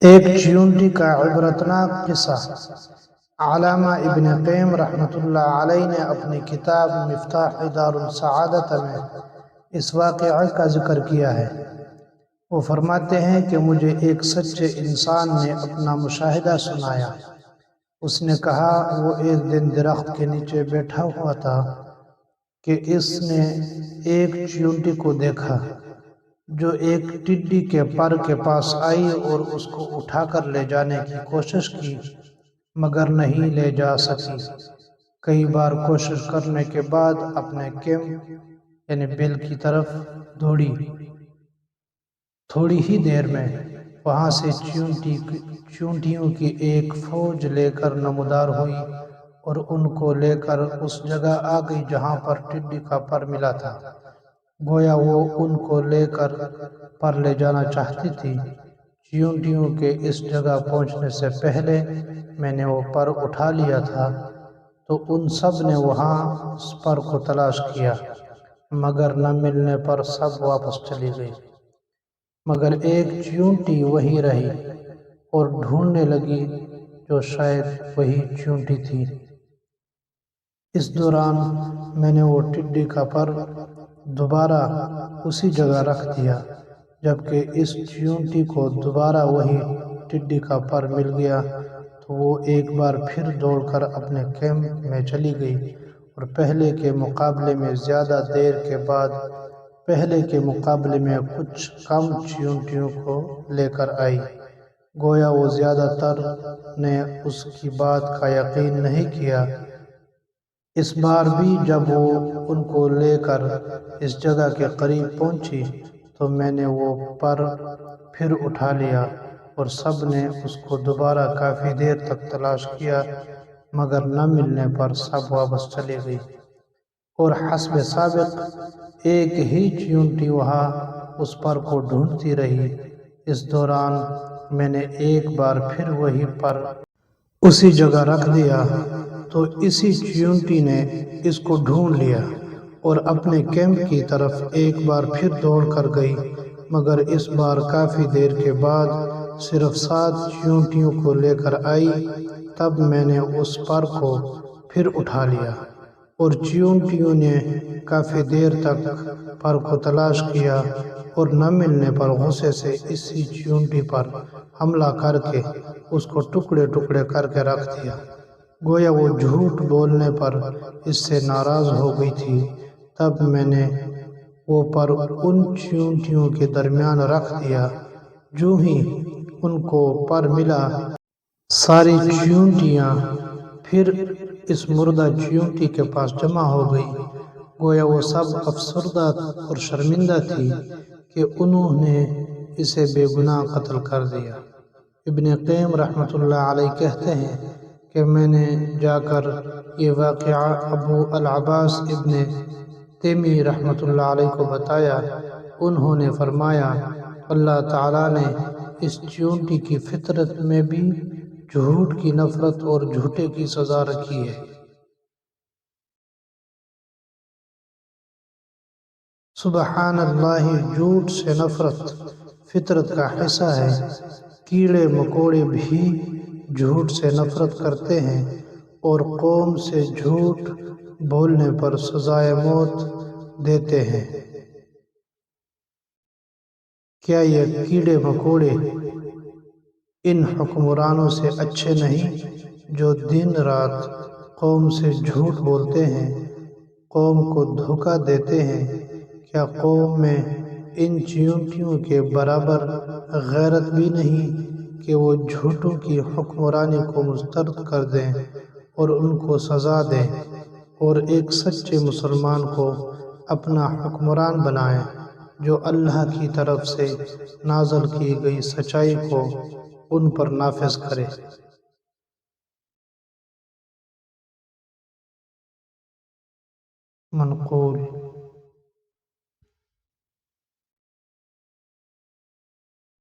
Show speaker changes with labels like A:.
A: ایک چیونٹی کا عبرتناک قصہ۔ علامہ ابن قیم رحمۃ اللہ علیہ نے اپنی کتاب مفتاح دار السعادت میں اس واقعہ کا ذکر کیا ہے۔ وہ فرماتے ہیں کہ مجھے ایک سچے انسان نے اپنا مشاہدہ سنایا۔ اس نے کہا وہ ایک دن درخت کے نیچے بیٹھا ہوا تھا کہ اس نے ایک چیونٹی کو دیکھا جو ایک ٹڈی کے پر کے پاس آئی اور اس کو اٹھا کر لے جانے کی کوشش کی مگر نہیں لے جا سکی۔ کئی بار کوشش کرنے کے بعد اپنے کیمپ یعنی بل کی طرف دوڑی۔ تھوڑی ہی دیر میں وہاں سے چیونٹیوں کی ایک فوج لے کر نمودار ہوئی اور ان کو لے کر اس جگہ آ گئی جہاں پر ٹڈی کا پر ملا تھا۔ گویا وہ ان کو لے کر پر لے جانا چاہتی تھی۔ چیونٹیوں کے اس جگہ پہنچنے سے پہلے میں نے وہ پر اٹھا لیا تھا تو ان سب نے وہاں اس پر کو تلاش کیا مگر نہ ملنے پر سب واپس چلی گئی، مگر ایک چیونٹی وہی رہی اور ڈھونڈنے لگی جو شاید وہی چیونٹی تھی۔ اس دوران میں نے وہ ٹڈی کا پر دوبارہ اسی جگہ رکھ دیا، جبکہ اس چیونٹی کو دوبارہ وہی ٹڈی کا پر مل گیا تو وہ ایک بار پھر دوڑ کر اپنے کیمپ میں چلی گئی اور پہلے کے مقابلے میں زیادہ دیر کے بعد پہلے کے مقابلے میں کچھ کم چیونٹیوں کو لے کر آئی۔ گویا وہ زیادہ تر نے اس کی بات کا یقین نہیں کیا۔ اس بار بھی جب وہ ان کو لے کر اس جگہ کے قریب پہنچی تو میں نے وہ پر پھر اٹھا لیا اور سب نے اس کو دوبارہ کافی دیر تک تلاش کیا مگر نہ ملنے پر سب واپس چلی گئی اور حسب سابق ایک ہی چیونٹی وہاں اس پر کو ڈھونڈتی رہی۔ اس دوران میں نے ایک بار پھر وہی پر اسی جگہ رکھ دیا تو اسی چیونٹی نے اس کو ڈھونڈ لیا اور اپنے کیمپ کی طرف ایک بار پھر دوڑ کر گئی، مگر اس بار کافی دیر کے بعد صرف 7 چیونٹیوں کو لے کر آئی۔ تب میں نے اس پر کو پھر اٹھا لیا اور چیونٹیوں نے کافی دیر تک پر کو تلاش کیا اور نہ ملنے پر غصے سے اسی چیونٹی پر حملہ کر کے اس کو ٹکڑے ٹکڑے کر کے رکھ دیا۔ گویا وہ جھوٹ بولنے پر اس سے ناراض ہو گئی تھی۔ تب میں نے وہ پر ان چیونٹیوں کے درمیان رکھ دیا۔ جو ہی ان کو پر ملا ساری چیونٹیاں پھر اس مردہ چیونٹی کے پاس جمع ہو گئی۔ گویا وہ سب افسردہ اور شرمندہ تھی کہ انہوں نے اسے بے گناہ قتل کر دیا۔ ابن قیم رحمۃ اللہ علیہ کہتے ہیں کہ میں نے جا کر یہ واقعہ ابو العباس ابن تیمی رحمۃ اللہ علیہ کو بتایا۔ انہوں نے فرمایا اللہ تعالیٰ نے اس چیونٹی کی فطرت میں بھی جھوٹ کی نفرت اور جھوٹے کی سزا رکھی ہے۔ سبحان اللہ، جھوٹ سے نفرت فطرت کا حصہ ہے۔ کیڑے مکوڑے بھی جھوٹ سے نفرت کرتے ہیں اور قوم سے جھوٹ بولنے پر سزائے موت دیتے ہیں۔ کیا یہ کیڑے مکوڑے ان حکمرانوں سے اچھے نہیں جو دن رات قوم سے جھوٹ بولتے ہیں، قوم کو دھوکہ دیتے ہیں؟ کیا قوم میں ان چیونٹیوں کے برابر غیرت بھی نہیں کہ وہ جھوٹوں کی حکمرانی کو مسترد کر دیں اور ان کو سزا دیں اور ایک سچے مسلمان کو اپنا حکمران بنائیں جو اللہ کی طرف سے نازل کی گئی سچائی کو ان پر نافذ کرے؟ منقول